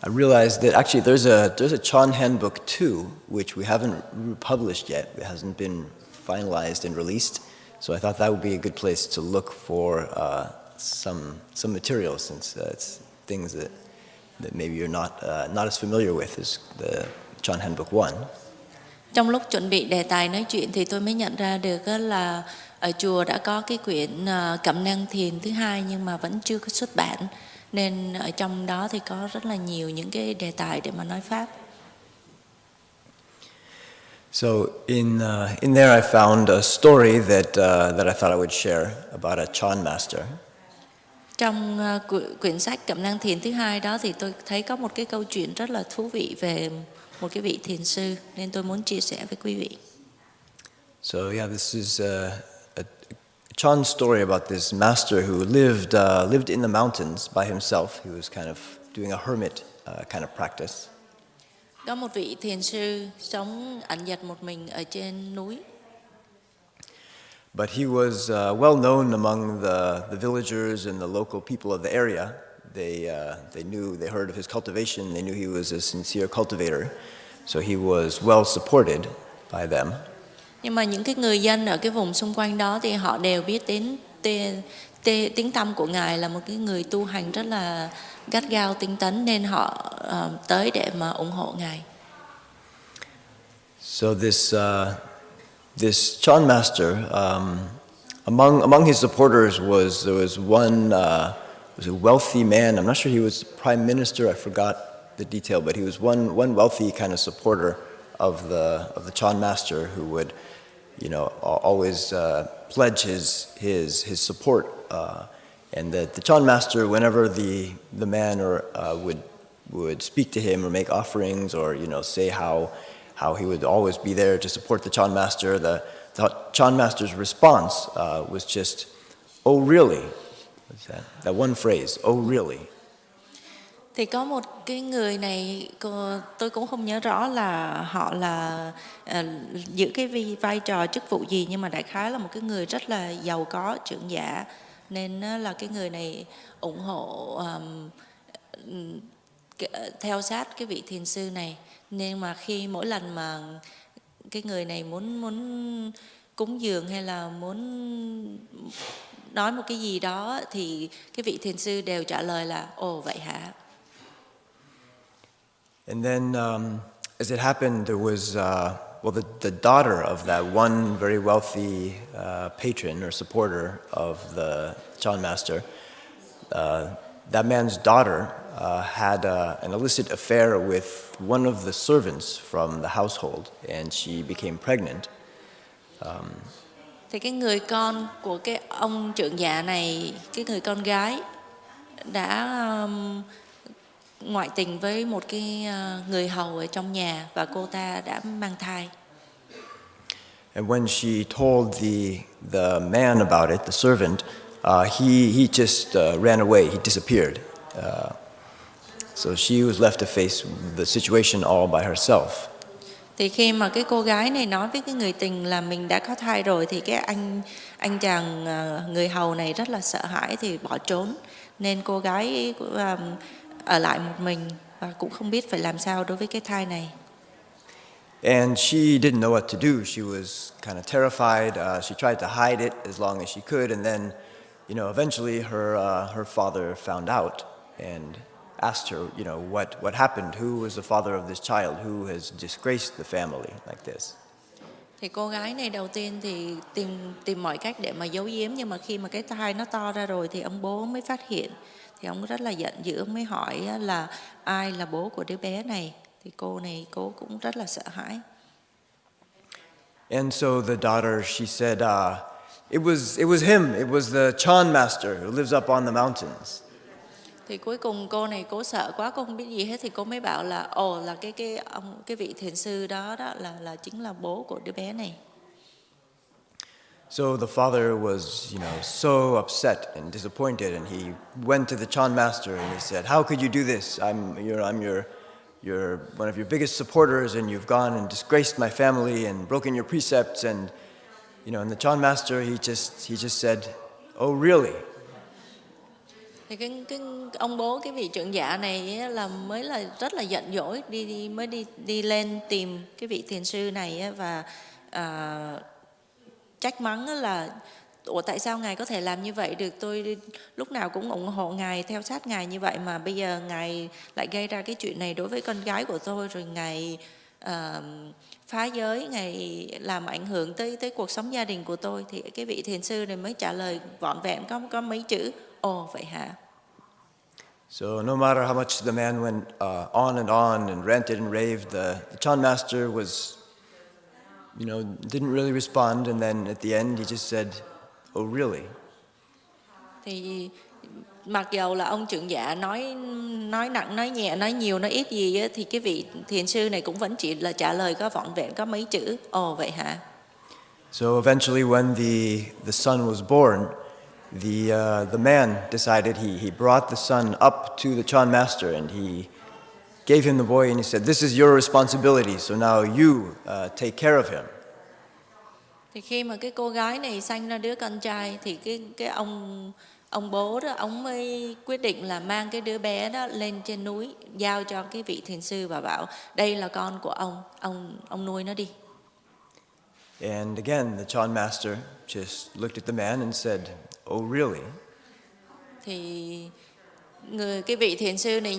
I realized that actually there's a Chan handbook too, which we haven't published yet. It hasn't been finalized and released. So I thought that would be a good place to look for some material, since it's things that maybe you're not as familiar with as the Chan handbook 1. Trong lúc chuẩn bị đề tài nói chuyện thì tôi mới nhận ra được là ở chùa đã có cái quyển Cẩm năng thiền thứ 2 nhưng mà vẫn chưa có xuất bản, nên ở trong đó thì có rất là nhiều những cái đề tài để mà nói pháp. So in there I found a story that I thought I would share about a Chan master. Trong quyển sách Cẩm năng thiền thứ 2 đó thì tôi thấy có một cái câu chuyện rất là thú vị về một cái vị thiền sư, nên tôi muốn chia sẻ với quý vị. So yeah, this is a Chan story about this master who lived in the mountains by himself. He was kind of doing a hermit kind of practice. Có một vị thiền sư sống ẩn dật một mình ở trên núi. But he was well known among the villagers and the local people of the area. They heard of his cultivation. They knew he was a sincere cultivator. So he was well supported by them. Nhưng mà những cái người dân ở cái vùng xung quanh đó thì họ đều biết đến tiếng tăm của Ngài là một cái người tu hành rất là gắt gao tinh tấn, nên họ tới để mà ủng hộ Ngài. So this Chan master, among his supporters there was one was a wealthy man. I'm not sure he was prime minister. I forgot the detail, but he was one wealthy kind of supporter of the Chan master who would, always pledge his support. And the Chan master, whenever the man would speak to him or make offerings or say how he would always be there to support the Chan master, the Chan master's response was just, "Oh really?" What's that? That one phrase, "Oh really?" Thì có một cái người này, tôi cũng không nhớ rõ là họ là giữ cái vai trò chức vụ gì, nhưng mà đại khái là một cái người rất là giàu có, trưởng giả, nên là cái người này ủng hộ theo sát cái vị thiền sư này. Nhưng mà khi mỗi lần mà cái người này muốn cúng dường hay là muốn nói một cái gì đó thì cái vị thiền sư đều trả lời là "Ồ vậy hả?" And then, as it happened, there was the daughter of that one very wealthy patron or supporter of the Chan master. That man's daughter had an illicit affair with one of the servants from the household, and she became pregnant. Thì cái người con của cái ông trưởng giả này, cái người con gái đã ngoại tình với một cái người hầu ở trong nhà và cô ta đã mang thai. And when she told the man about it, the servant, he just ran away. He disappeared. So she was left to face the situation all by herself. Thì khi mà cái cô gái này nói với cái người tình là mình đã có thai rồi, thì cái anh chàng người hầu này rất là sợ hãi thì bỏ trốn, nên cô gái ở lại một mình và cũng không biết phải làm sao đối với cái thai này. And she didn't know what to do. She was kind of terrified. She tried to hide it as long as she could, and then, eventually her father found out and asked her, what happened? Who was the father of this child? Who has disgraced the family like this? Thì cô gái này đầu tiên thì tìm mọi cách để mà giấu giếm, nhưng mà khi mà cái thai nó to ra rồi thì ông bố mới phát hiện. Thì ông rất là giận dữ, ông mới hỏi là ai là bố của đứa bé này. Thì cô cũng rất là sợ hãi. And so the daughter, she said, it was him. It was the Chan master who lives up on the mountains. Thì cuối cùng cô này cố sợ quá, cô không biết gì hết, thì cô mới bảo là là cái vị thiền sư đó là chính là bố của đứa bé này. So the father was, so upset and disappointed, and he went to the Chan master and he said, "How could you do this? I'm you're one of your biggest supporters, and you've gone and disgraced my family and broken your precepts." And and the Chan master, he just said, "Oh really?" Thì cái ông bố cái vị trưởng giả này á, là mới là rất là giận dỗi mới đi lên tìm cái vị thiền sư này á, và trách mắng á là ủa tại sao ngài có thể làm như vậy được, tôi lúc nào cũng ủng hộ ngài, theo sát ngài như vậy mà bây giờ ngài lại gây ra cái chuyện này đối với con gái của tôi, rồi ngài phá giới, ngài làm ảnh hưởng tới cuộc sống gia đình của tôi. Thì cái vị thiền sư này mới trả lời vỏn vẹn có mấy chữ: ồ vậy hả. So no matter how much the man went on and ranted and raved, the Chan master was, didn't really respond. And then at the end, he just said, "Oh, really?" Thì mặc dầu là ông trưởng giả nói nặng nói nhẹ nói nhiều nói ít gì á, thì cái vị thiền sư này cũng vẫn chỉ là trả lời có vỏn vẹn có mấy chữ ồ vậy hả. So eventually, when the son was born, the man decided he brought the son up to the Chan master and he gave him the boy and he said, "This is your responsibility. So now you take care of him." Thì khi mà cái cô gái này sanh ra đứa con trai thì cái ông bố đó, ông mới quyết định là mang cái đứa bé đó lên trên núi giao cho cái vị thiền sư và bảo đây là con của ông nuôi nó đi. And again, the Chan master just looked at the man and said, "Oh, really?" Thì cái vị thiền sư này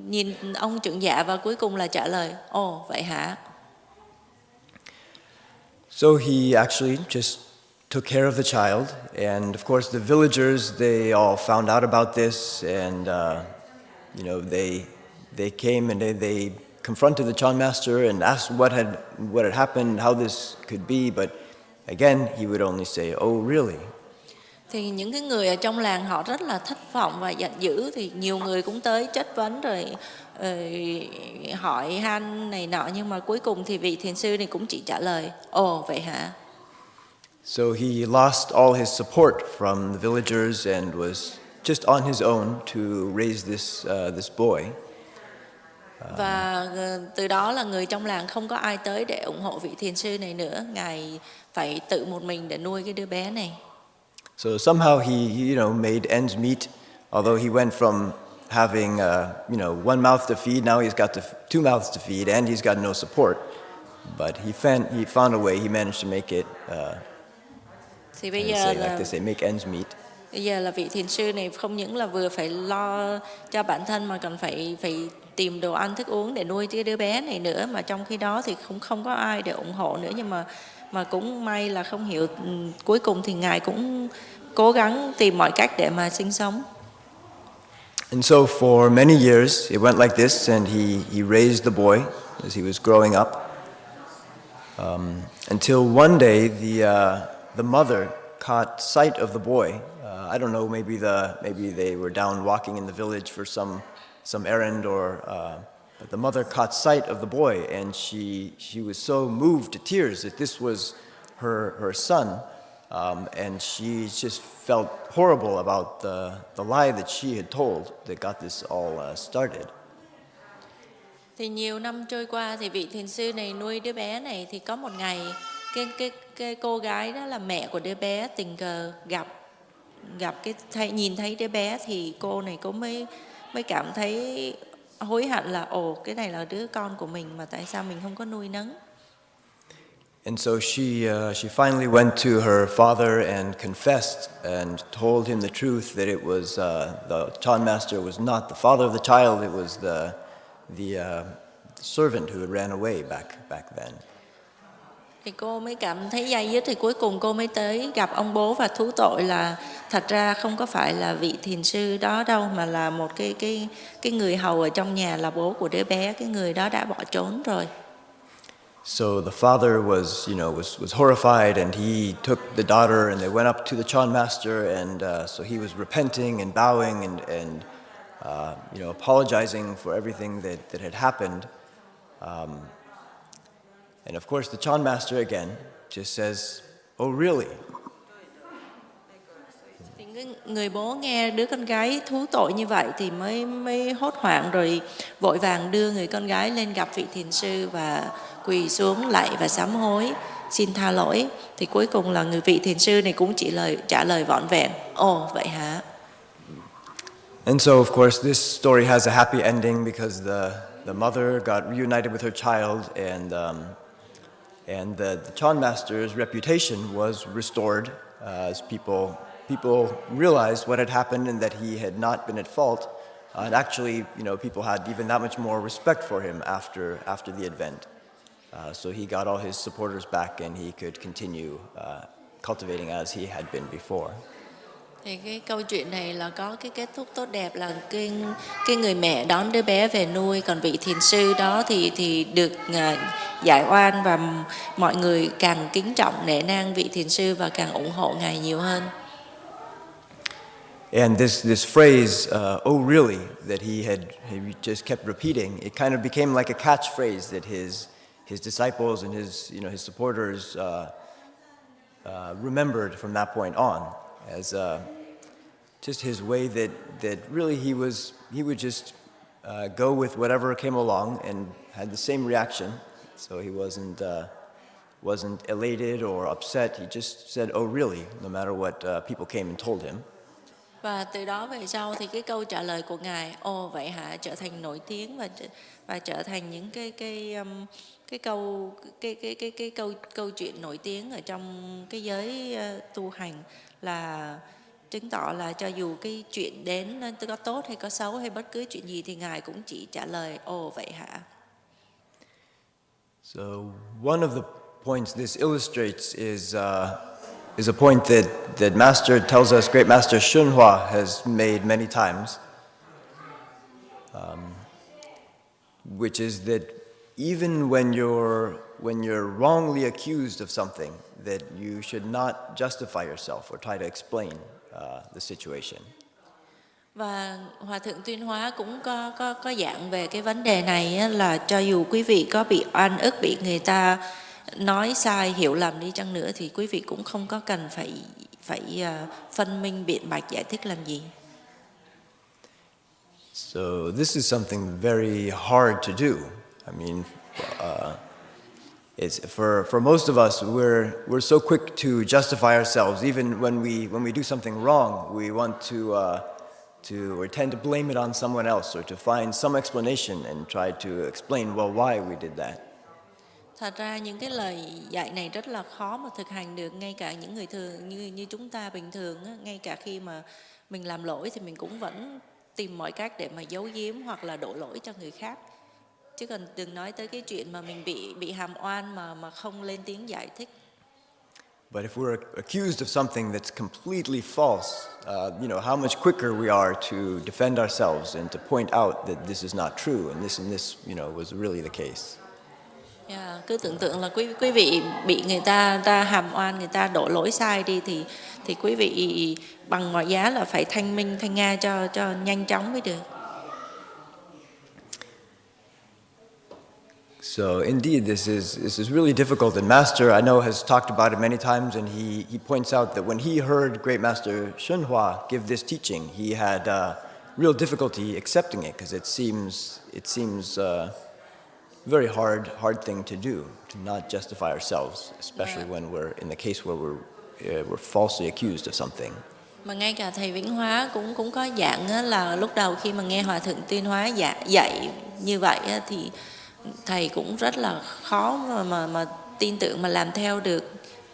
nhìn ông trưởng giả và cuối cùng là trả lời ồ vậy hả. So he actually just took care of the child, and of course the villagers, they all found out about this, and they came and they confronted the Chan master and asked what had happened, how this could be, but again he would only say, "Oh, really?" Thì những cái người ở trong làng họ rất là thất vọng và giận dữ, thì nhiều người cũng tới chất vấn rồi hỏi han này nọ, nhưng mà cuối cùng thì vị thiền sư này cũng chỉ trả lời ồ vậy hả. So he lost all his support from the villagers and was just on his own to raise this boy. Và từ đó là người trong làng không có ai tới để ủng hộ vị thiền sư này nữa, ngài phải tự một mình để nuôi cái đứa bé này. So somehow he made ends meet, although he went from having one mouth to feed, now he's got two mouths to feed and he's got no support. But he found a way, he managed to make it Thì bây giờ like they say, make ends meet. Bây giờ là vị thiền sư này không những là vừa phải lo cho bản thân mà còn phải tìm đồ ăn thức uống để nuôi cái đứa bé này nữa, mà trong khi đó thì cũng không có ai để ủng hộ nữa, nhưng mà cũng may là không hiểu, cuối cùng thì ngài cũng cố gắng tìm mọi cách để mà sinh sống. And so for many years it went like this, and he raised the boy as he was growing up, until one day the mother caught sight of the boy. I don't know, maybe they were down walking in the village for some errand, but the mother caught sight of the boy, and she was so moved to tears that this was her son, and she just felt horrible about the lie that she had told that got this all started. Thì nhiều năm trôi qua thì vị thiền sư này nuôi đứa bé này, thì có một ngày cái cô gái đó là mẹ của đứa bé tình cờ gặp nhìn thấy đứa bé, thì cô này mới cảm thấy hối hận là ồ cái này là đứa con của mình mà tại sao mình không có nuôi nấng. And so she finally went to her father and confessed and told him the truth, that it was the Chan master was not the father of the child, it was the servant who had ran away back then. Thì cô mới cảm thấy day dứt, thì cuối cùng cô mới tới gặp ông bố và thú tội là thật ra không có phải là vị thiền sư đó đâu, mà là một cái người hầu ở trong nhà là bố của đứa bé, cái người đó đã bỏ trốn rồi. So the father was horrified, and he took the daughter and they went up to the Chan master, and so he was repenting and bowing and apologizing for everything that had happened. And of course the Chan master again just says, "Oh, really?" Thì người bố nghe đứa con gái thú tội như vậy thì mới hốt hoảng, rồi vội vàng đưa người con gái lên gặp vị thiền sư và quỳ xuống lạy và sám hối. xin tha lỗi. Thì cuối cùng là người vị thiền sư này cũng chỉ trả lời vỏn vẹn, ồ vậy hả. And so, of course, this story has a happy ending because the mother got reunited with her child, and the Chan master's reputation was restored as people realized what had happened and that he had not been at fault. And actually, people had even that much more respect for him after the event. So he got all his supporters back, and he could continue cultivating as he had been before. Thì cái câu chuyện này là có cái kết thúc tốt đẹp là cái người mẹ đón đứa bé về nuôi, còn vị thiền sư đó thì được giải oan, và mọi người càng kính trọng nể nang vị thiền sư và càng ủng hộ ngài nhiều hơn. And this phrase, "Oh really," that he just kept repeating, it kind of became like a catchphrase that his disciples and his supporters remembered from that point on, as just his way that really he would just go with whatever came along and had the same reaction. So he wasn't elated or upset. He just said, "Oh really," no matter what people came and told him. Và từ đó về sau thì cái câu trả lời của ngài, ồ vậy hả, trở thành nổi tiếng và trở thành những câu chuyện nổi tiếng ở trong cái giới tu hành, là chứng tỏ là cho dù cái chuyện đến có tốt hay có xấu hay bất cứ chuyện gì thì ngài cũng chỉ trả lời, ồ vậy hả. So one of the points this illustrates is a point that Master tells us, Great Master Shunhua has made many times, which is that even when you're wrongly accused of something, that you should not justify yourself or try to explain the situation. Và Hòa thượng Tuyên Hóa cũng có dạng về cái vấn đề này, là cho dù quý vị có bị oan ức, bị người ta nói sai, hiểu lầm đi chăng nữa, thì quý vị cũng không có cần phải phân minh biện bạch giải thích làm gì. So this is something very hard to do. I mean, it's for most of us, we're so quick to justify ourselves. Even when we do something wrong, we want or tend to blame it on someone else, or to find some explanation and try to explain, well, why we did that. Thật ra những cái lời dạy này rất là khó mà thực hành được, ngay cả những người thường như chúng ta bình thường, ngay cả khi mà mình làm lỗi thì mình cũng vẫn tìm mọi cách để mà giấu giếm hoặc là đổ lỗi cho người khác. Chứ còn đừng nói tới cái chuyện mà mình bị hàm oan mà không lên tiếng giải thích. But if we're accused of something that's completely false, how much quicker we are to defend ourselves and to point out that this is not true and this was really the case. Yeah, cứ tưởng tượng là quý vị bị người ta hàm oan, người ta đổ lỗi sai đi thì quý vị bằng mọi giá là phải thanh minh thanh nga cho nhanh chóng mới được. So indeed, this is really difficult. And Master, I know, has talked about it many times, and he points out that when he heard Great Master Shunhua give this teaching, he had real difficulty accepting it, because it seems very hard thing to do, to not justify ourselves, especially when we're in the case where we're falsely accused of something. Mà ngay cả thầy Vĩnh Hóa cũng có dạng là lúc đầu khi mà nghe Hòa thượng Tuyên Hóa dạy như vậy thì thầy cũng rất là khó mà tin tưởng mà làm theo được,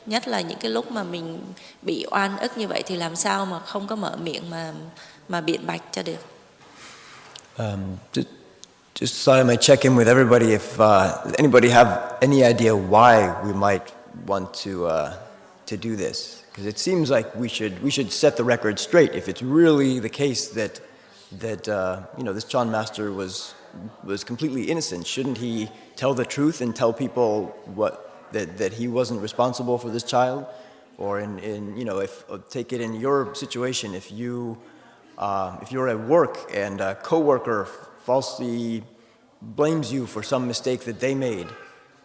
nhất là những cái lúc mà mình bị oan ức như vậy thì làm sao mà không có mở miệng mà biện bạch cho được. Just thought I might check in with everybody if anybody have any idea why we might want to do this, because it seems like we should set the record straight. If it's really the case that this Chan master was completely innocent, shouldn't he tell the truth and tell people that he wasn't responsible for this child? Or if take it in your situation, if you're at work and a coworker falsely blames you for some mistake that they made,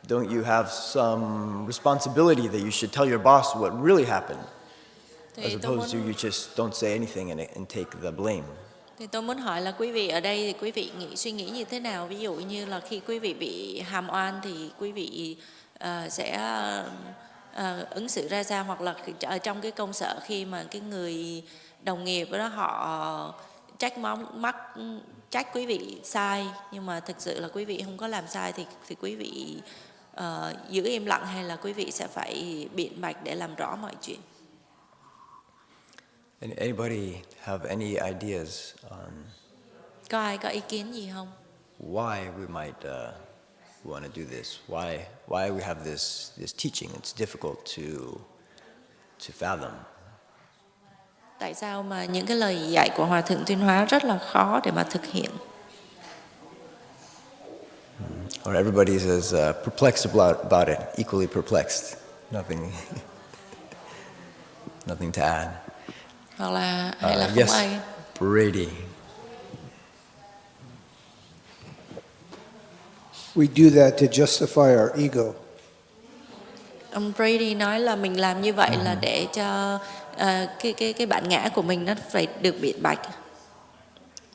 don't you have some responsibility that you should tell your boss what really happened, as opposed to you just don't say anything and take the blame? Thì tôi muốn hỏi là quý vị ở đây thì quý vị suy nghĩ như thế nào? Ví dụ như là khi quý vị bị hàm oan thì quý vị sẽ ứng xử ra sao, hoặc là ở trong cái công sở khi mà cái người đồng nghiệp đó họ trách quý vị sai, nhưng mà thực sự là quý vị không có làm sai, thì quý vị giữ im lặng hay là quý vị sẽ phải biện bạch để làm rõ mọi chuyện. Anybody have any ideas on Có ai có ý kiến gì không? why we might want to do this? Why we have this teaching? It's difficult to fathom. Tại sao mà những cái lời dạy của Hòa Thượng Tuyên Hóa rất là khó để mà thực hiện? Or everybody's as perplexed about it, equally perplexed. Nothing to add. Hoặc là hay là không Yes, ai. Brady. We do that to justify our ego. Ông Brady nói là mình làm như vậy là để cho cái bản ngã của mình nó phải được biện bạch.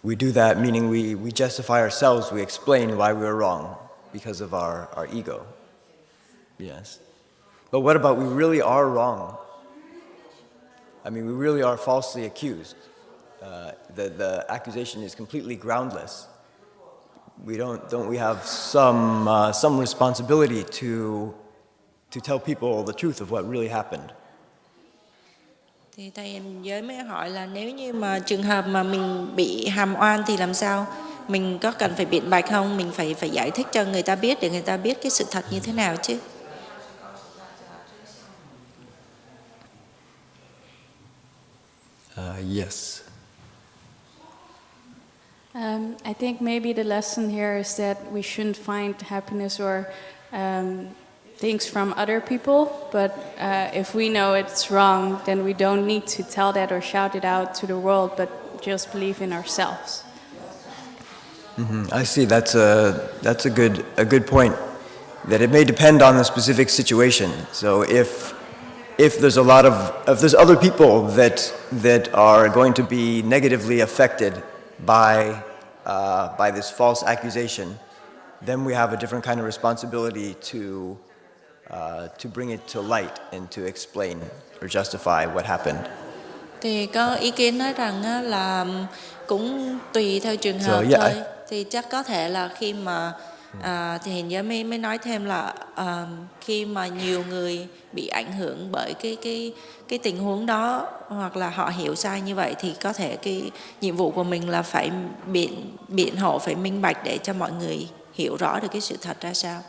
We do that meaning we justify ourselves, we explain why we were wrong because of our ego. Yes. But what about we really are wrong? I mean, we really are falsely accused. The accusation is completely groundless. Don't we have some responsibility to tell people the truth of what really happened? Thì thầy giới mới hỏi là nếu như mà trường hợp mà mình bị hàm oan thì làm sao? Mình có cần phải biện bạch không? Mình phải giải thích cho người ta biết để người ta biết cái sự thật như thế nào chứ? Yes. I think maybe the lesson here is that we shouldn't find happiness or things from other people, but if we know it's wrong, then we don't need to tell that or shout it out to the world, but just believe in ourselves. I see. That's a good point. That it may depend on the specific situation. So if there's if there's other people that are going to be negatively affected by this false accusation, then we have a different kind of responsibility to bring it to light and to explain or justify what happened. Thì có ý kiến nói rằng á, là cũng tùy theo trường hợp So, yeah, thôi. Thì chắc có thể là khi mà thì Hiền giới mới nói thêm là khi mà nhiều người bị ảnh hưởng bởi cái tình huống đó, hoặc là họ hiểu sai như vậy, thì có thể cái nhiệm vụ của mình là phải biện hộ, phải minh bạch để cho mọi người hiểu rõ được cái sự thật ra sao.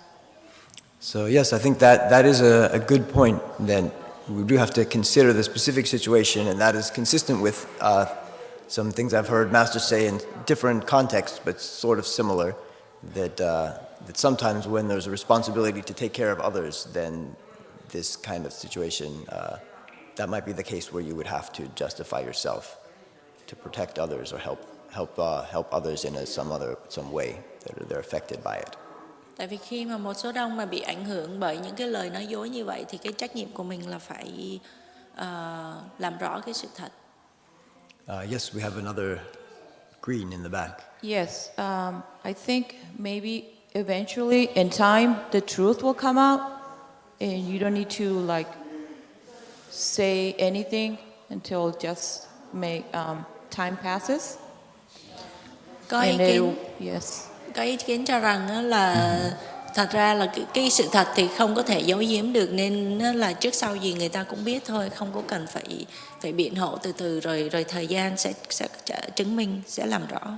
So yes, I think that is a good point, that we do have to consider the specific situation, and that is consistent with some things I've heard Master say in different contexts, but sort of similar, that sometimes when there's a responsibility to take care of others, then this kind of situation, that might be the case where you would have to justify yourself to protect others or help others in some way that they're affected by it. Tại vì khi mà một số đông mà bị ảnh hưởng bởi những cái lời nói dối như vậy, thì cái trách nhiệm của mình là phải làm rõ cái sự thật. Yes, we have another green in the back. Yes, I think maybe eventually in time the truth will come out and you don't need to like say anything until just make time passes. Có ý kiến cho rằng á là thật ra là cái sự thật thì không có thể giấu giếm được, nên là trước sau gì người ta cũng biết thôi, không có cần phải biện hộ từ từ, rồi thời gian sẽ chứng minh, sẽ làm rõ.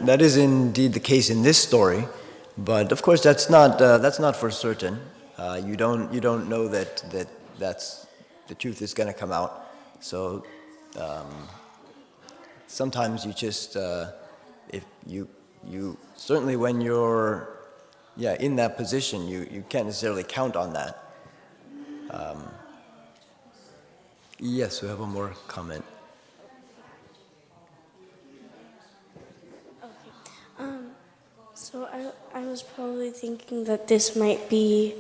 That is indeed the case in this story, but of course that's not for certain. You don't know that's the truth is going to come out. So sometimes you just if you certainly when you're in that position, you can't necessarily count on that. Yes, we have one more comment. So I was probably thinking that this might be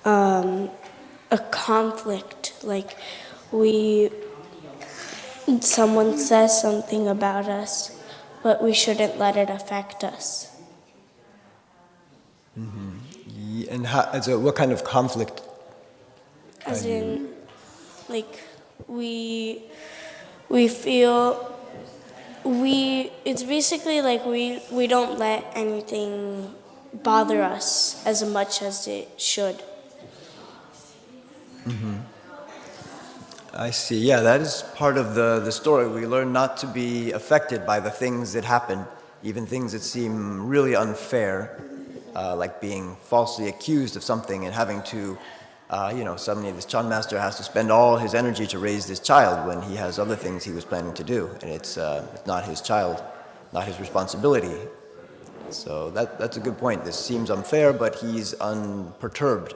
a conflict, like someone says something about us, but we shouldn't let it affect us. And what kind of conflict? As in, like, we feel it's basically like we don't let anything bother us as much as it should. I see. Yeah, that is part of the story. We learn not to be affected by the things that happen, even things that seem really unfair, like being falsely accused of something and having to, suddenly this Chan master has to spend all his energy to raise this child when he has other things he was planning to do, and it's not his child, not his responsibility. So that's a good point. This seems unfair, but he's unperturbed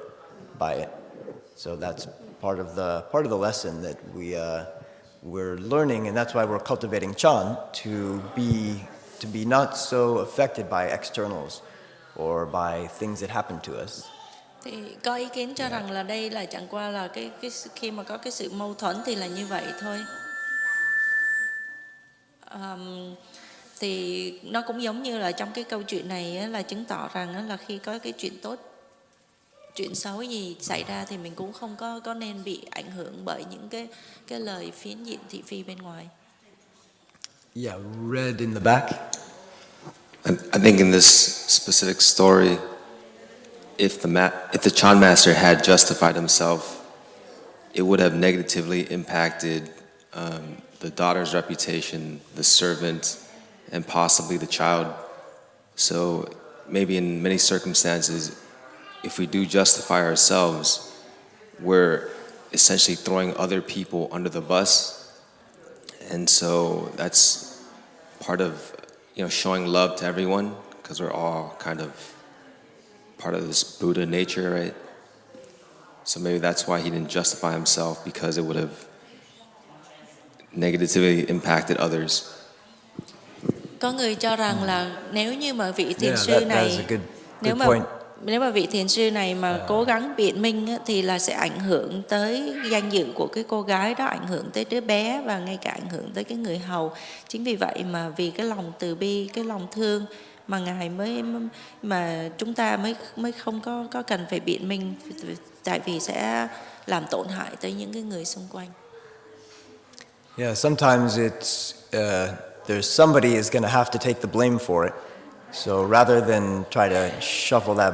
by it. So that's part of the lesson that we're learning, and that's why we're cultivating Chan to be not so affected by externals or by things that happen to us. Thì có ý kiến cho rằng là đây là chẳng qua là cái khi mà có cái sự mâu thuẫn thì là như vậy thôi. Thì nó cũng giống như là trong cái câu chuyện này á, là chứng tỏ rằng á, là khi có cái chuyện tốt, chuyện xấu gì xảy ra thì mình cũng không có nên bị ảnh hưởng bởi những cái lời phiến diện thị phi bên ngoài. Yeah, red in the back. I think in this specific story, if the Chan master had justified himself, it would have negatively impacted the daughter's reputation, the servant, and possibly the child. So maybe in many circumstances, if we do justify ourselves, we're essentially throwing other people under the bus. And so that's part of showing love to everyone, because we're all kind of part of this Buddha nature, right? So maybe that's why he didn't justify himself, because it would have negatively impacted others. Có người cho rằng là nếu như mà vị thiền Yeah, sư that này is a good nếu point. mà vị thiền sư này mà cố gắng biện minh á, thì là sẽ ảnh hưởng tới danh dự của cái cô gái đó, ảnh hưởng tới đứa bé và ngay cả ảnh hưởng tới cái người hầu. Chính vì vậy mà vì cái lòng từ bi, cái lòng thương mà ngài mà chúng ta mới không có cần phải biện minh, tại vì sẽ làm tổn hại tới những cái người xung quanh. Yeah, sometimes it's there's somebody is going to have to take the blame for it. So rather than try to shuffle that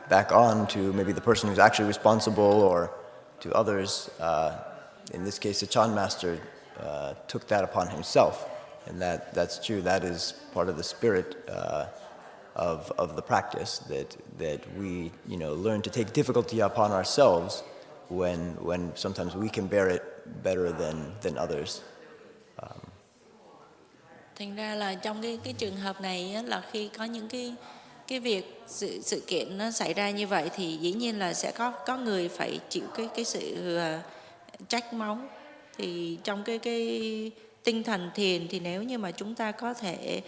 back on to maybe the person who's actually responsible or to others, in this case, the Chan master took that upon himself, and that's true. That is part of the spirit of the practice, that we learn to take difficulty upon ourselves when sometimes we can bear it better than others. Thành ra là trong cái trường hợp này á, là khi có những cái việc sự kiện nó xảy ra như vậy thì dĩ nhiên là sẽ có người phải chịu cái sự trách móc. Thì trong cái tinh thần thiền thì nếu như mà chúng ta có thể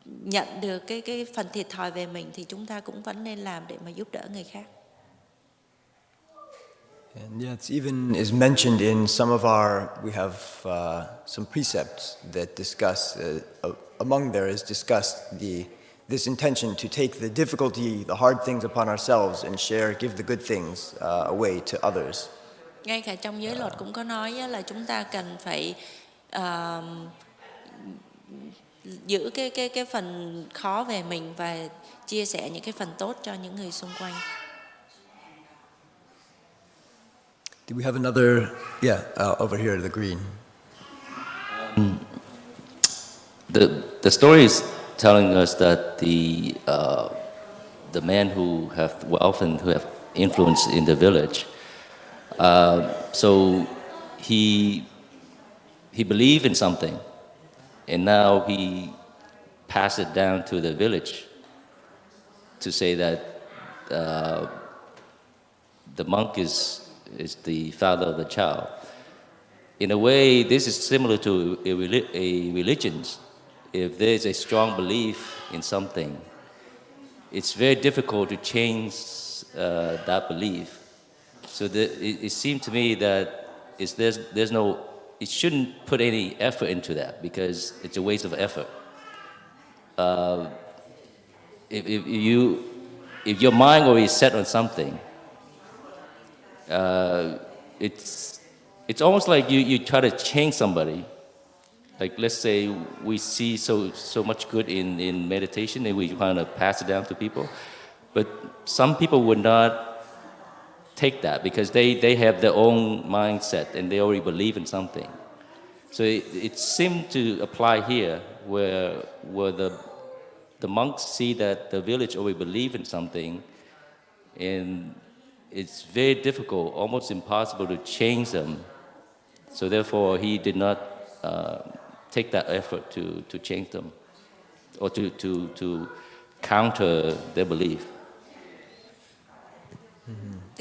nhận được cái phần thiệt thòi về mình thì chúng ta cũng vẫn nên làm để mà giúp đỡ người khác. And yeah, it's even is mentioned in some of we have some precepts that discuss, among there is discussed this intention to take the difficulty, the hard things upon ourselves and give the good things away to others. Ngay cả trong giới luật cũng có nói là chúng ta cần phải giữ cái phần khó về mình và chia sẻ những cái phần tốt cho những người xung quanh. Do we have another? Yeah, over here, the green. The story is telling us that the men who have influence in the village. So he believed in something, and now he passed it down to the village to say that the monk is the father of the child. In a way, this is similar to a religion. If there's a strong belief in something, it's very difficult to change that belief. So it seemed to me that it shouldn't put any effort into that, because it's a waste of effort. if your mind already set on something, it's almost like you try to change somebody. Like let's say we see so much good in meditation and we kind of pass it down to people, but some people would not take that because they have their own mindset and they already believe in something. So it seemed to apply here where the monks see that the village already believe in something, and it's very difficult, almost impossible to change them. So therefore, he did not take that effort to change them or to counter their belief.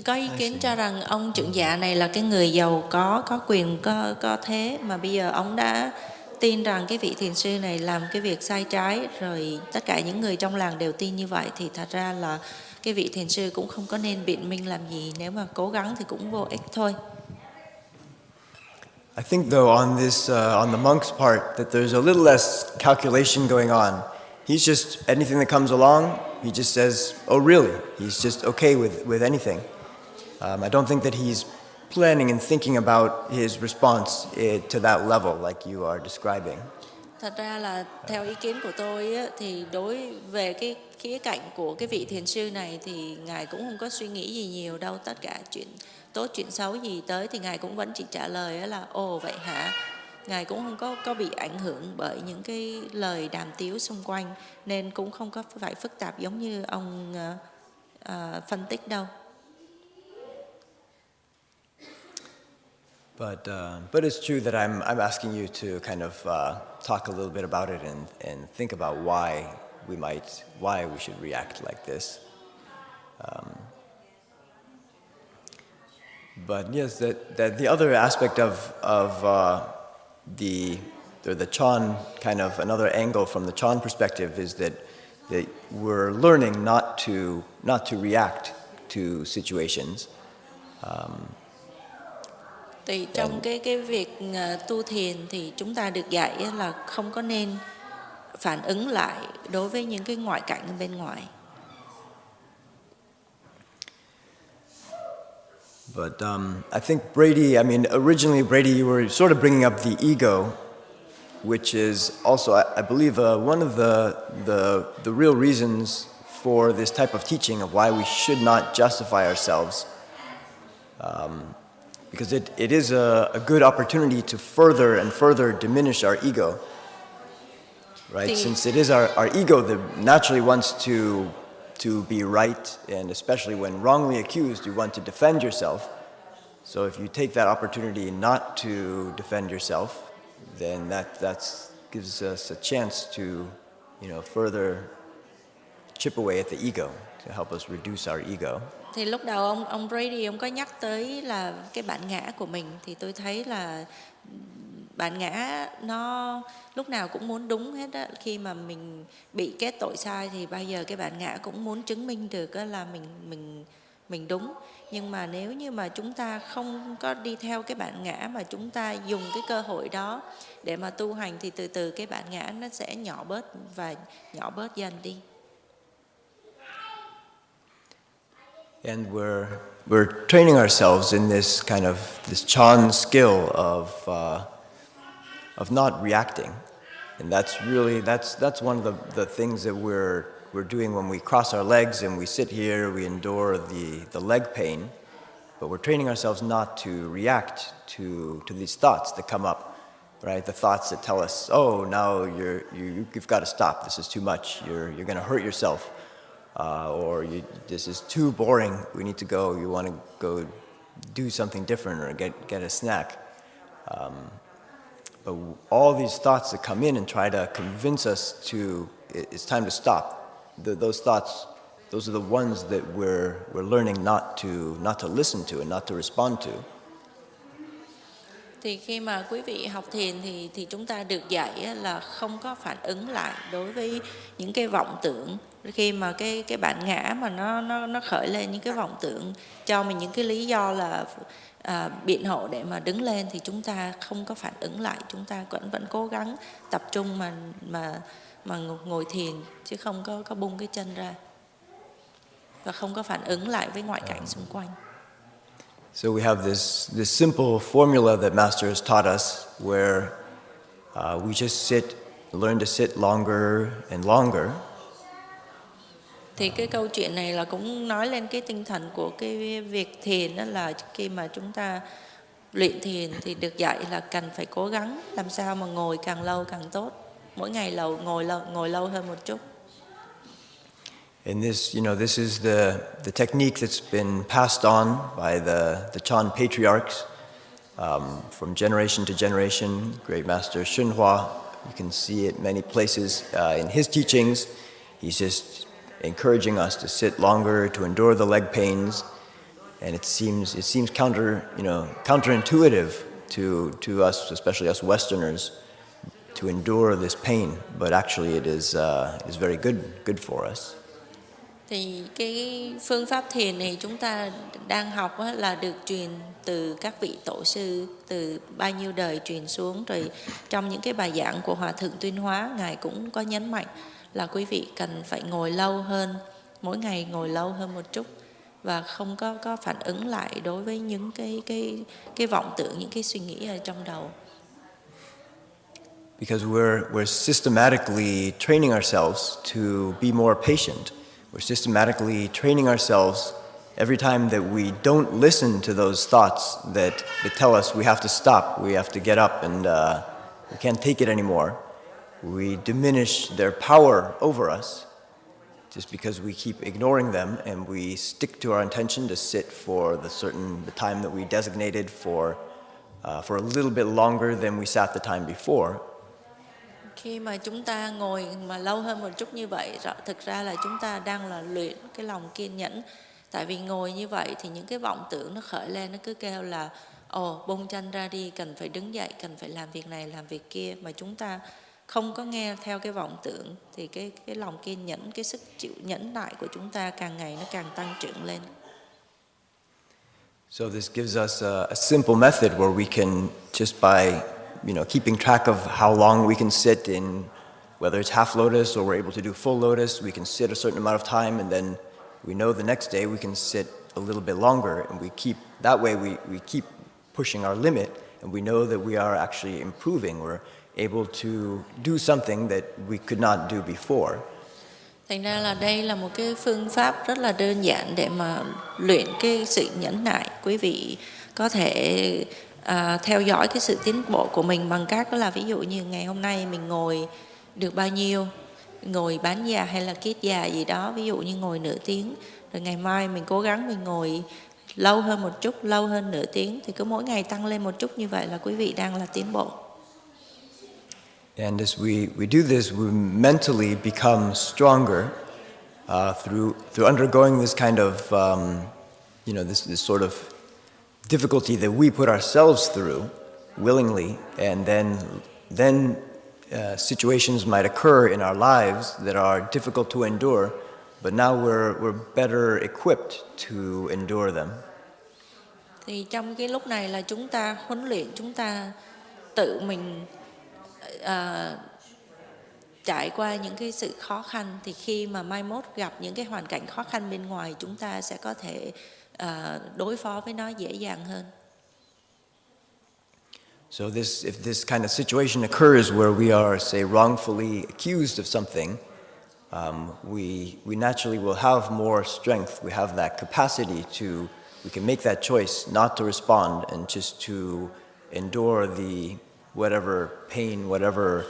Có ý kiến cho rằng ông trưởng giả này là cái người giàu có quyền, có thế, mà bây giờ ông đã tin rằng cái vị thiền sư này làm cái việc sai trái, rồi tất cả những người trong làng đều tin như vậy, thì thật ra là cái vị thiền sư cũng không có nên biện minh làm gì, nếu mà cố gắng thì cũng vô ích thôi. I think though on this on the monk's part that there's a little less calculation going on. He's just anything that comes along, he just says, "Oh, really?" He's just okay with anything. I don't think that he's planning and thinking about his response to that level like you are describing. Thật ra là theo ý kiến của tôi á, thì đối về cái khía cạnh của cái vị thiền sư này thì ngài cũng không có suy nghĩ gì nhiều đâu. Tất cả chuyện tốt chuyện xấu gì tới thì ngài cũng vẫn chỉ trả lời là ồ vậy hả. Ngài cũng không có bị ảnh hưởng bởi những cái lời đàm tiếu xung quanh, nên cũng không có phải phức tạp giống như ông phân tích đâu. But it's true that I'm asking you to kind of talk a little bit about it and think about why we should react like this. But yes, that the other aspect of the Chan, kind of another angle from the Chan perspective, is that we're learning not to react to situations. Thì trong cái việc tu thiền thì chúng ta được dạy là không có nên phản ứng lại đối với những cái ngoại cảnh bên ngoài. But I think Brady, originally Brady, you were sort of bringing up the ego, which is also, I believe, one of the real reasons for this type of teaching of why we should not justify ourselves. Because it is a good opportunity to further and further diminish our ego, right? Since it is our ego that naturally wants to be right, and especially when wrongly accused, you want to defend yourself. So if you take that opportunity not to defend yourself, then that gives us a chance to, further chip away at the ego, to help us reduce our ego. Thì lúc đầu ông Brady ông có nhắc tới là cái bản ngã của mình, thì tôi thấy là bản ngã nó lúc nào cũng muốn đúng hết á. Khi mà mình bị kết tội sai thì bao giờ cái bản ngã cũng muốn chứng minh được là mình đúng. Nhưng mà nếu như mà chúng ta không có đi theo cái bản ngã mà chúng ta dùng cái cơ hội đó để mà tu hành, thì từ từ cái bản ngã nó sẽ nhỏ bớt dần đi. And we're training ourselves in this kind of this Chan skill of not reacting, and that's one of the things that we're doing when we cross our legs and we sit here. We endure the leg pain, but we're training ourselves not to react to these thoughts that come up, right? The thoughts that tell us, oh, now you've got to stop. This is too much. You're going to hurt yourself. Or this is too boring, we need to go, you want to go do something different or get a snack. But all these thoughts that come in and try to convince us it's time to stop. Those thoughts, those are the ones that we're learning not to listen to and not to respond to. Thì khi mà quý vị học thiền thì chúng ta được dạy là không có phản ứng lại đối với những cái vọng tưởng. Khi mà cái bản ngã mà nó khởi lên những cái vọng tưởng cho mình những cái lý do là biện hộ để mà đứng lên, thì chúng ta không có phản ứng lại, chúng ta vẫn cố gắng tập trung mà mà ngồi thiền, chứ không có bung cái chân ra và không có phản ứng lại với ngoại cảnh xung quanh. So we have this simple formula that Master has taught us, where we just learn to sit longer and longer. Thì cái câu chuyện này là cũng nói lên cái tinh thần của cái việc thiền, đó là khi mà chúng ta luyện thiền thì được dạy là cần phải cố gắng làm sao mà ngồi càng lâu càng tốt, mỗi ngày ngồi lâu hơn một chút. And this is the technique that's been passed on by the Chan patriarchs from generation to generation. Great Master Shunhua, you can see it many places in his teachings. He's just encouraging us to sit longer, to endure the leg pains, and it seems counterintuitive to us, especially us Westerners, to endure this pain. But actually, it is very good for us. Thì cái phương pháp thiền này chúng ta đang học là được truyền từ các vị tổ sư từ bao nhiêu đời truyền xuống, rồi trong những cái bài giảng của Hòa Thượng Tuyên Hóa, Ngài cũng có nhấn mạnh là quý vị cần phải ngồi lâu hơn, mỗi ngày ngồi lâu hơn một chút và không có phản ứng lại đối với những cái vọng tưởng, những cái suy nghĩ ở trong đầu. Because we're systematically training ourselves to be more patient. We're systematically training ourselves every time that we don't listen to those thoughts that tell us we have to stop, we have to get up, and we can't take it anymore. We diminish their power over us just because we keep ignoring them, and we stick to our intention to sit for the time that we designated for a little bit longer than we sat the time before. Khi mà chúng ta ngồi mà lâu hơn một chút như vậy, thực ra là chúng ta đang là luyện cái lòng kiên nhẫn. Tại vì ngồi như vậy thì những cái vọng tưởng nó khởi lên, nó cứ kêu là bung chân ra đi, cần phải đứng dậy, cần phải làm việc này, làm việc kia, mà chúng ta không có nghe theo cái vọng tưởng, thì cái lòng kiên nhẫn, cái sức chịu nhẫn nại của chúng ta càng ngày nó càng tăng trưởng lên. So this gives us a simple method where we can, just by keeping track of how long we can sit in, whether it's half lotus or we're able to do full lotus, we can sit a certain amount of time, and then we know the next day we can sit a little bit longer, and we keep pushing our limit, and we know that we are actually improving. We're able to do something that we could not do before. Thành ra là đây là một cái phương pháp rất là đơn giản để mà luyện cái sự nhẫn nại. Quý vị có thể theo dõi cái sự tiến bộ của mình bằng cách đó là, ví dụ như ngày hôm nay mình ngồi được bao nhiêu, ngồi bán già hay là kiết già gì đó, ví dụ như ngồi nửa tiếng, rồi ngày mai mình cố gắng mình ngồi lâu hơn một chút, lâu hơn nửa tiếng, thì cứ mỗi ngày tăng lên một chút như vậy là quý vị đang là tiến bộ. And as we do this, we mentally become stronger through undergoing this kind of this sort of difficulty that we put ourselves through willingly, and then situations might occur in our lives that are difficult to endure, but now we're better equipped to endure them. Thì trong cái lúc này là chúng ta huấn luyện, chúng ta tự mình trải qua những cái sự khó khăn, thì khi mà mai mốt gặp những cái hoàn cảnh khó khăn bên ngoài, chúng ta sẽ có thể đối phó với nó dễ dàng hơn. So if this kind of situation occurs where we are, say, wrongfully accused of something, we naturally will have more strength. We have that capacity we can make that choice not to respond and just to endure the whatever pain, whatever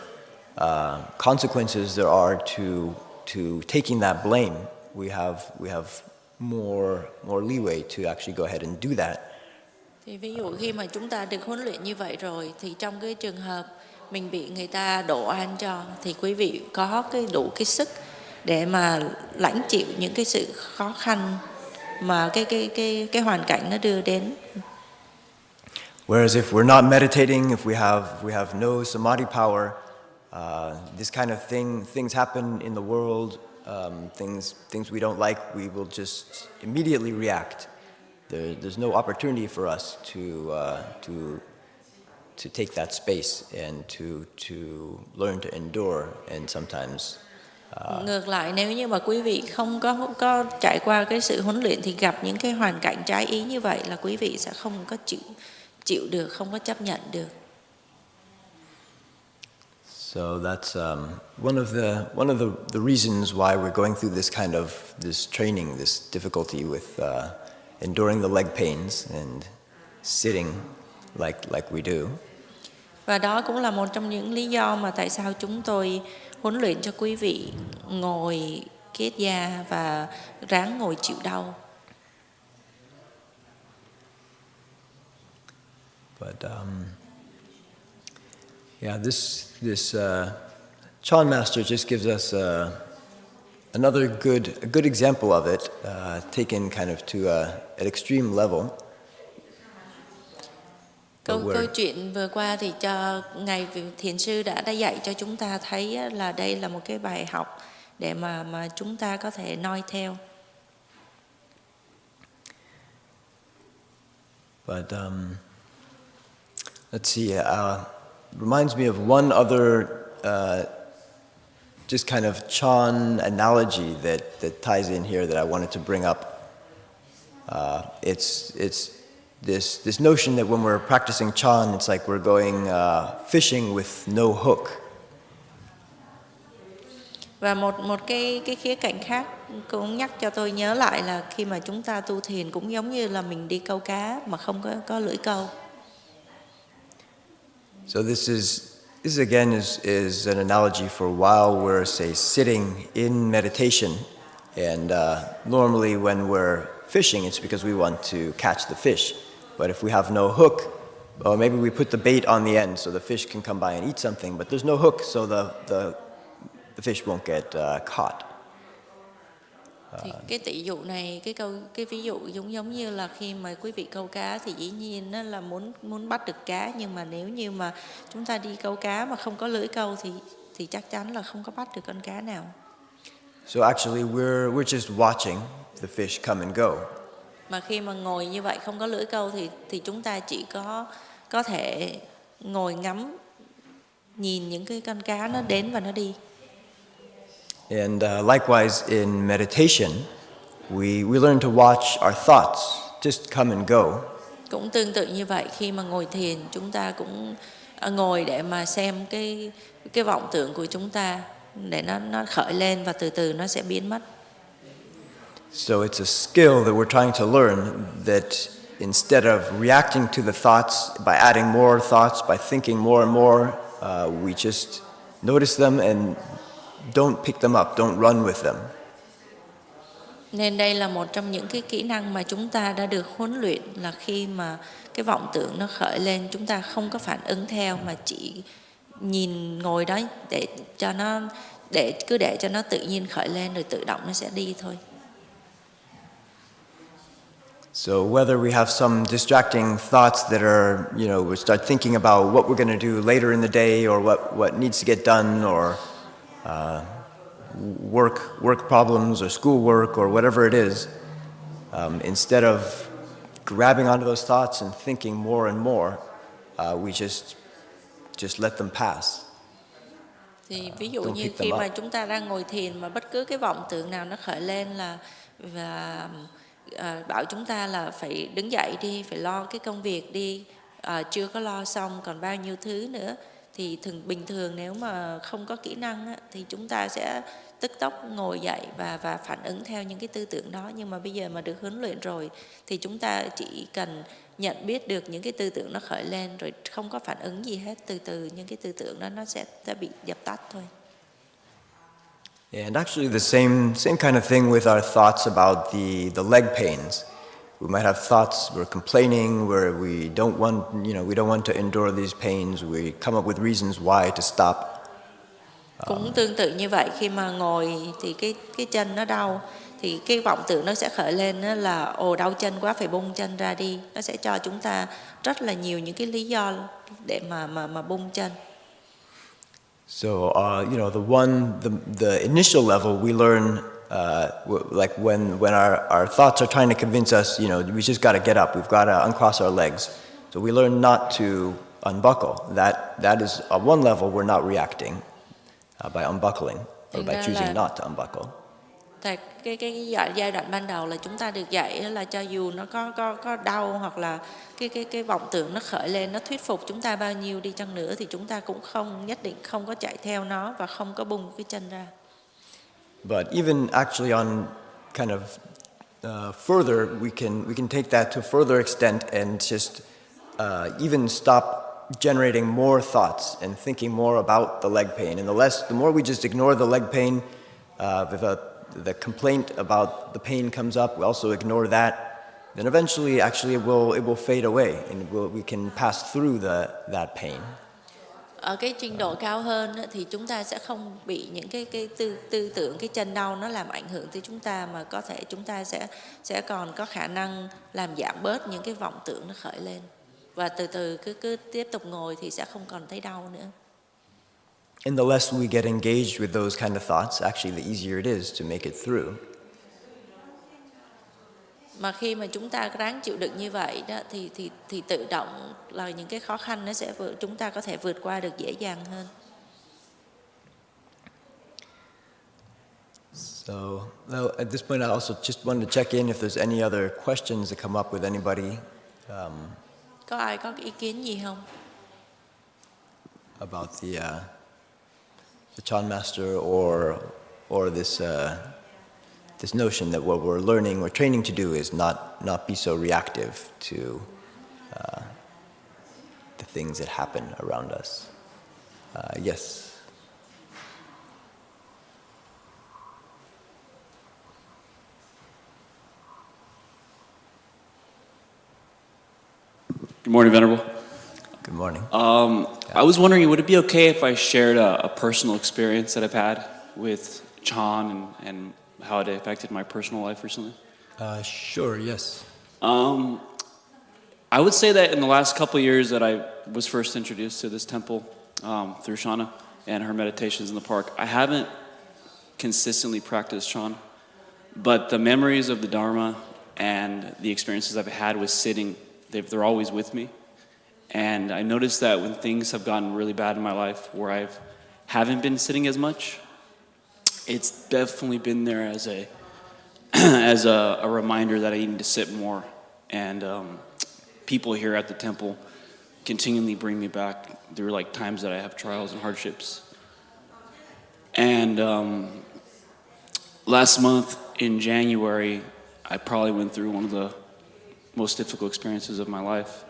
consequences there are to taking that blame. We have more leeway to actually go ahead and do that. Thì ví dụ khi mà chúng ta được huấn luyện như vậy rồi, thì trong cái trường hợp mình bị người ta đổ oan cho, thì quý vị có đủ cái sức để mà lãnh chịu những cái sự khó khăn mà cái hoàn cảnh nó đưa đến. Whereas if we're not meditating, if we have no samadhi power, this kind of things happen in the world, things we don't like, we will just immediately react. There's no opportunity for us to take that space and to learn to endure and sometimes. Ngược lại, nếu như mà quý vị không có trải qua cái sự huấn luyện thì gặp những cái hoàn cảnh trái ý như vậy là quý vị sẽ không có chịu được, không có chấp nhận được. So that's one of the reasons why we're going through this training, this difficulty with enduring the leg pains and sitting like we do. Và đó cũng là một trong những lý do mà tại sao chúng tôi huấn luyện cho quý vị ngồi kết da và ráng ngồi chịu đau. But yeah, this Chan Master just gives us another good example of it, taken kind of to an extreme level. Câu chuyện vừa qua thì cho ngài thiền sư đã dạy cho chúng ta thấy là đây là một cái bài học để mà chúng ta có thể noi theo. But let's see. Reminds me of one other just kind of Chan analogy that ties in here that I wanted to bring up. It's this notion that when we're practicing Chan, it's like we're going fishing with no hook. Và một cái khía cạnh khác cũng nhắc cho tôi nhớ lại là khi mà chúng ta tu thiền cũng giống như là mình đi câu cá mà không có lưỡi câu. So this again is an analogy for while we're, say, sitting in meditation, and normally when we're fishing, it's because we want to catch the fish. But if we have no hook, or maybe we put the bait on the end so the fish can come by and eat something, but there's no hook, so the fish won't get caught. Thì cái tỷ dụ này, cái ví dụ giống như là khi mà quý vị câu cá thì dĩ nhiên nó là muốn bắt được cá, nhưng mà nếu như mà chúng ta đi câu cá mà không có lưỡi câu thì chắc chắn là không có bắt được con cá nào. So actually we're just watching the fish come and go. Mà khi mà ngồi như vậy không có lưỡi câu thì chúng ta chỉ có thể ngồi ngắm, nhìn những cái con cá nó đến và nó đi. And likewise in meditation, we learn to watch our thoughts just come and go. Cũng tương tự như vậy, khi mà ngồi thiền chúng ta cũng ngồi để mà xem cái vọng tưởng của chúng ta để nó khởi lên và từ từ nó sẽ biến mất. So it's a skill that we're trying to learn, that instead of reacting to the thoughts by adding more thoughts, by thinking more and more, we just notice them and don't pick them up, don't run with them. Nên đây là một trong những cái kỹ năng mà chúng ta đã được huấn luyện, là khi mà cái vọng tưởng nó khởi lên chúng ta không có phản ứng theo mà chỉ nhìn ngồi đó để cho nó tự nhiên khởi lên rồi tự động nó sẽ đi thôi. So whether we have some distracting thoughts that are, we start thinking about what we're going to do later in the day, or what needs to get done, or work problems or school work or whatever it is, instead of grabbing onto those thoughts and thinking more and more, we just let them pass. Thì ví dụ như khi mà chúng ta đang ngồi thiền mà bất cứ cái vọng tưởng nào nó khởi lên và bảo chúng ta là phải đứng dậy đi, phải lo cái công việc đi, chưa có lo xong còn bao nhiêu thứ nữa, thì bình thường nếu mà không có kỹ năng thì chúng ta sẽ tức tốc ngồi dậy và phản ứng theo những cái tư tưởng đó. Nhưng mà bây giờ mà được huấn luyện rồi thì chúng ta chỉ cần nhận biết được những cái tư tưởng nó khởi lên rồi không có phản ứng gì hết, từ từ những cái tư tưởng đó nó sẽ bị dập tắt thôi. And actually the same kind of thing with our thoughts about the leg pains. We might have thoughts, we're complaining, where we don't want to endure these pains. We come up with reasons why to stop. Cũng tương tự như vậy, khi mà ngồi thì cái chân nó đau thì cái vọng tưởng nó sẽ khởi lên đó là đau chân quá phải bung chân ra đi. Nó sẽ cho chúng ta rất là nhiều những cái lý do để mà bung chân. So the initial level we learn, like when our thoughts are trying to convince us, we just got to get up, we've got to uncross our legs. So we learn not to unbuckle. That is, on one level, we're not reacting by unbuckling, or Thành by ra choosing là- not to unbuckle. Tại cái giai đoạn ban đầu là chúng ta được dạy là cho dù nó có đau hoặc là cái vọng tưởng nó khởi lên, nó thuyết phục chúng ta bao nhiêu đi chăng nữa thì chúng ta cũng không nhất định không có chạy theo nó và không có bung cái chân ra. But even actually on kind of further, we can take that to a further extent and just even stop generating more thoughts and thinking more about the leg pain. And the more we just ignore the leg pain, if the complaint about the pain comes up, we also ignore that, then eventually actually it will fade away and we can pass through that pain. Ở cái trình độ cao hơn á, thì chúng ta sẽ không bị những cái tư tưởng cái chân đau nó làm ảnh hưởng tới chúng ta, mà có thể chúng ta sẽ còn có khả năng làm giảm bớt những cái vọng tưởng nó khởi lên, và từ từ cứ tiếp tục ngồi thì sẽ không còn thấy đau nữa. And the less we get engaged with those kind of thoughts, actually the easier it is to make it through. Mà khi mà chúng ta ráng chịu đựng như vậy đó thì tự động là những cái khó khăn nó sẽ chúng ta có thể vượt qua được dễ dàng hơn. So at this point, I also just wanted to check in if there's any other questions that come up with anybody Có ai có ý kiến gì không? about the Chan Master or this notion that what we're learning or training to do is not be so reactive to the things that happen around us. Yes. Good morning, Venerable. Good morning. I was wondering, would it be okay if I shared a personal experience that I've had with Chan and how it affected my personal life recently? Sure, yes. I would say that in the last couple of years that I was first introduced to this temple through Shauna and her meditations in the park, I haven't consistently practiced Chan, but the memories of the Dharma and the experiences I've had with sitting, they're always with me. And I noticed that when things have gotten really bad in my life where I haven't been sitting as much, it's definitely been there as a as a reminder that I need to sit more. And people here at the temple continually bring me back. There were like times that I have trials and hardships. And last month in January, I probably went through one of the most difficult experiences of my life.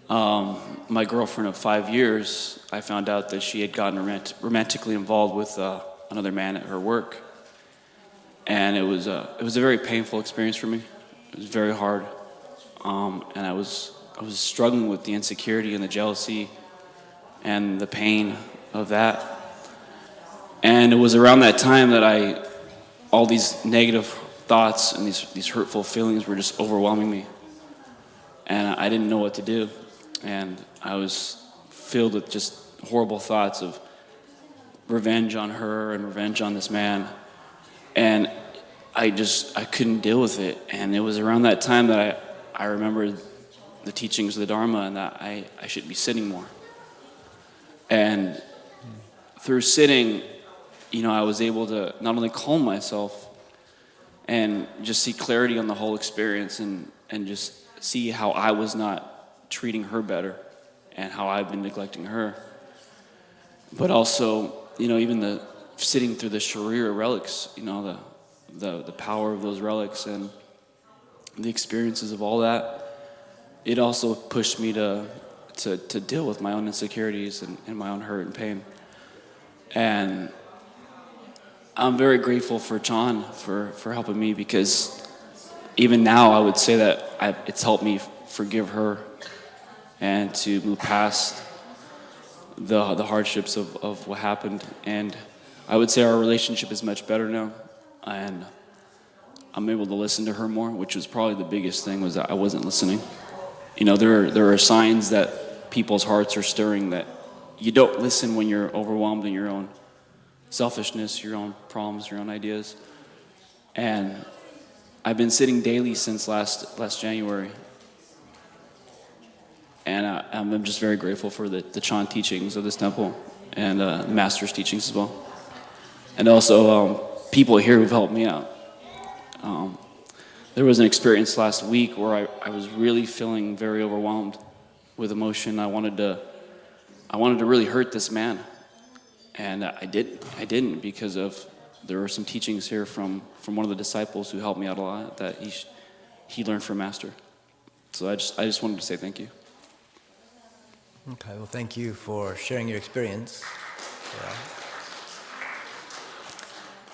My girlfriend of 5 years, I found out that she had gotten romantically involved with another man at her work. And it was a very painful experience for me. It was very hard. And I was struggling with the insecurity and the jealousy and the pain of that. And it was around that time that all these negative thoughts and these hurtful feelings were just overwhelming me. And I didn't know what to do. And I was filled with just horrible thoughts of revenge on her and revenge on this man. And I couldn't deal with it. And it was around that time that I remembered the teachings of the Dharma and that I should be sitting more. And through sitting, I was able to not only calm myself and just see clarity on the whole experience and just see how I was not treating her better and how I've been neglecting her. But also, even the sitting through the Sharira relics, the power of those relics and the experiences of all that, it also pushed me to deal with my own insecurities and my own hurt and pain. And I'm very grateful for Chan for helping me, because even now I would say that it's helped me forgive her and to move past the hardships of what happened. And I would say our relationship is much better now. And I'm able to listen to her more, which was probably the biggest thing, was that I wasn't listening. There are signs that people's hearts are stirring, that you don't listen when you're overwhelmed in your own selfishness, your own problems, your own ideas. And I've been sitting daily since last January. And I'm just very grateful for the Chan teachings of this temple and the master's teachings as well. And also people here who've helped me out. There was an experience last week where I was really feeling very overwhelmed with emotion. I wanted to really hurt this man. And I didn't because there were some teachings here from one of the disciples who helped me out a lot that he learned from Master. So I just wanted to say thank you. Okay, well, thank you for sharing your experience. Yeah.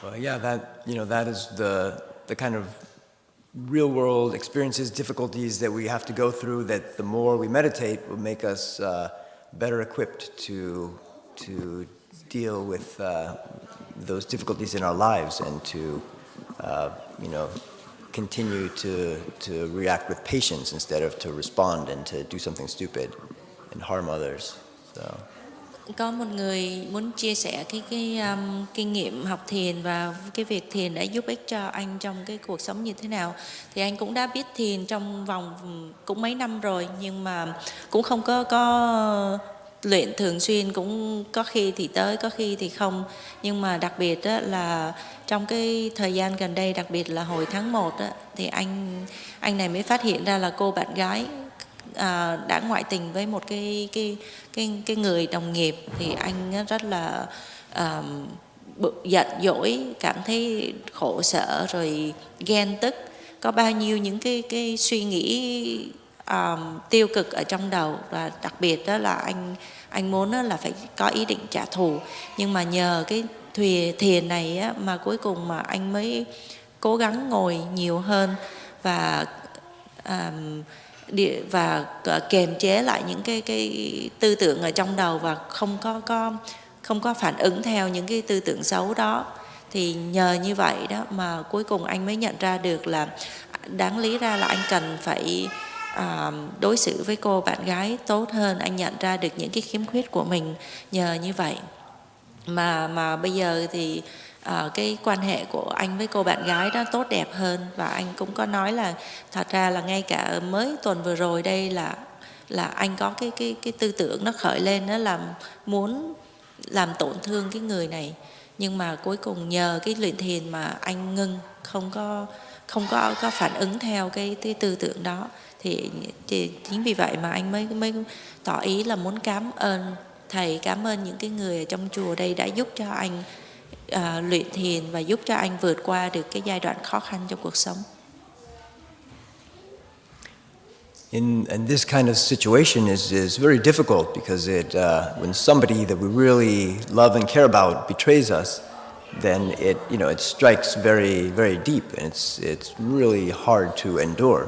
Well, yeah, that is the kind of real-world experiences, difficulties that we have to go through. That the more we meditate, will make us better equipped to deal with those difficulties in our lives and to continue to react with patience instead of to respond and to do something stupid and harm others. So. Có một người muốn chia sẻ cái kinh nghiệm học thiền và cái việc thiền đã giúp ích cho anh trong cái cuộc sống như thế nào. Thì anh cũng đã biết thiền trong vòng cũng mấy năm rồi, nhưng mà cũng không có luyện thường xuyên, cũng có khi thì tới, có khi thì không. Nhưng mà đặc biệt đó là trong cái thời gian gần đây, đặc biệt là hồi tháng 1 đó, thì anh này mới phát hiện ra là cô bạn gái đã ngoại tình với một cái người đồng nghiệp. Thì anh rất là giận dỗi, cảm thấy khổ sở rồi ghen tức, có bao nhiêu những cái suy nghĩ tiêu cực ở trong đầu. Và đặc biệt đó là anh muốn là phải có ý định trả thù, nhưng mà nhờ cái thiền này á, mà cuối cùng mà anh mới cố gắng ngồi nhiều hơn và kềm chế lại những cái tư tưởng ở trong đầu và không có phản ứng theo những cái tư tưởng xấu đó. Thì nhờ như vậy đó mà cuối cùng anh mới nhận ra được là đáng lý ra là anh cần phải đối xử với cô bạn gái tốt hơn. Anh nhận ra được những cái khiếm khuyết của mình nhờ như vậy mà bây giờ thì cái quan hệ của anh với cô bạn gái đó tốt đẹp hơn. Và anh cũng có nói là thật ra là ngay cả mới tuần vừa rồi đây là anh có cái tư tưởng nó khởi lên, đó là muốn làm tổn thương cái người này. Nhưng mà cuối cùng nhờ cái luyện thiền mà anh ngưng, không có phản ứng theo cái tư tưởng đó. Thì chính vì vậy mà anh mới tỏ ý là muốn cảm ơn thầy, cảm ơn những cái người ở trong chùa đây đã giúp cho anh luyện thiền và giúp cho anh vượt qua được cái giai đoạn khó khăn trong cuộc sống. In this kind of situation is very difficult because when somebody that we really love and care about betrays us, then it strikes very very deep and it's really hard to endure.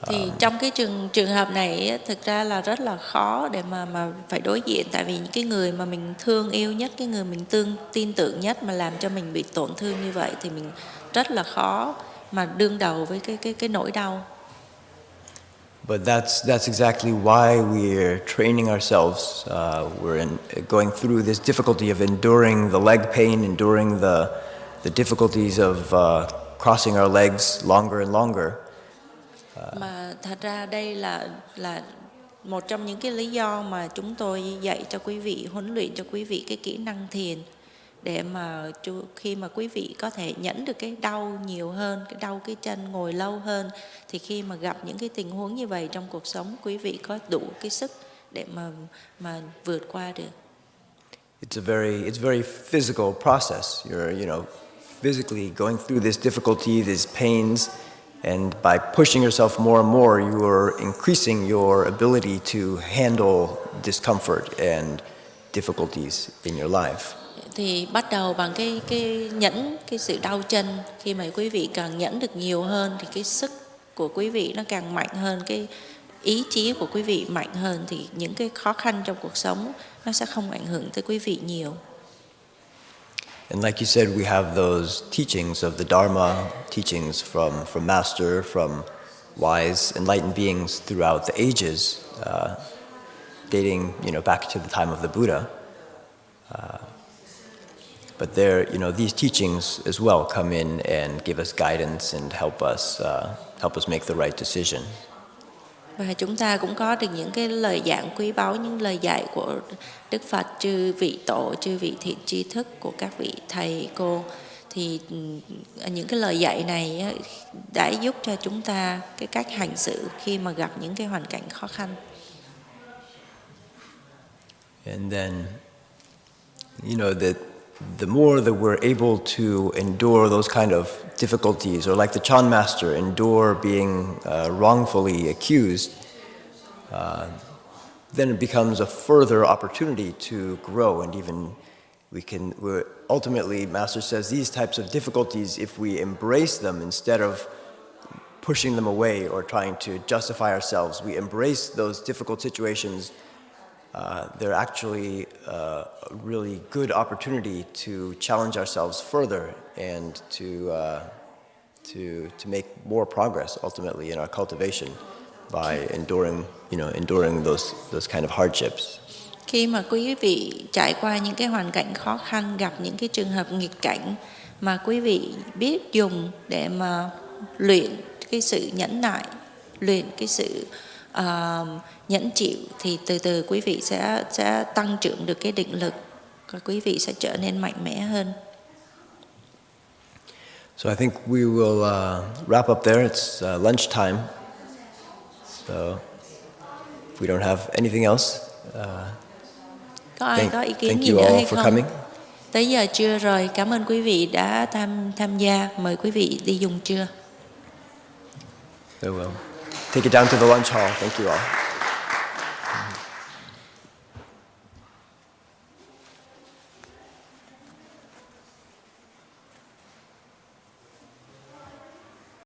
Thì trong cái trường hợp này thực ra là rất là khó để mà phải đối diện, tại vì những cái người mà mình thương yêu nhất, cái người mình tin tưởng nhất mà làm cho mình bị tổn thương như vậy thì mình rất là khó mà đương đầu với cái nỗi đau. But that's exactly why we're training ourselves. We're going through this difficulty of enduring the leg pain, enduring the difficulties of crossing our legs longer and longer. Mà thật ra đây là một trong những cái lý do mà chúng tôi dạy cho quý vị, huấn luyện cho quý vị cái kỹ năng thiền, để mà khi mà quý vị có thể nhẫn được cái đau nhiều hơn, cái đau cái chân ngồi lâu hơn, thì khi mà gặp những cái tình huống như vậy trong cuộc sống, quý vị có đủ cái sức để mà vượt qua được. It's a very physical process. You're physically going through this difficulty, these pains. And by pushing yourself more and more, you are increasing your ability to handle discomfort and difficulties in your life. Thì bắt đầu bằng cái nhẫn, cái sự đau chân. Khi mà quý vị càng nhẫn được nhiều hơn thì cái sức của quý vị nó càng mạnh hơn, cái ý chí của quý vị mạnh hơn, thì những cái khó khăn trong cuộc sống nó sẽ không ảnh hưởng tới quý vị nhiều. And like you said, we have those teachings of the Dharma, teachings from Master, from wise, enlightened beings throughout the ages, dating, back to the time of the Buddha. But these teachings as well come in and give us guidance and help us make the right decision. Và chúng ta cũng có được những cái lời giảng quý báu, những lời dạy của Đức Phật, chư vị tổ, chư vị thiện tri thức, của các vị thầy cô. Thì những cái lời dạy này á, đã giúp cho chúng ta cái cách hành xử khi mà gặp những cái hoàn cảnh khó khăn. And then, you know, the more that we're able to endure those kind of difficulties, or like the Chan master, endure being wrongfully accused, then it becomes a further opportunity to grow, and even we're ultimately, Master says, these types of difficulties, if we embrace them instead of pushing them away or trying to justify ourselves, we embrace those difficult situations, they're actually a really good opportunity to challenge ourselves further and to make more progress ultimately in our cultivation by enduring those kind of hardships. Khi mà quý vị trải qua những cái hoàn cảnh khó khăn, gặp những cái trường hợp nghịch cảnh mà quý vị biết dùng để mà luyện cái sự nhẫn nại, luyện cái sự nhẫn chịu, thì từ từ quý vị sẽ tăng trưởng được cái định lực và quý vị sẽ trở nên mạnh mẽ hơn. So I think we will wrap up there. It's lunch time. So if we don't have anything else, Có ai có ý kiến thank gì you nữa all hay for không? coming. Tới giờ trưa rồi, cảm ơn quý vị đã tham gia. Mời quý vị đi dùng trưa. So take it down to the lunch hall. Thank you all.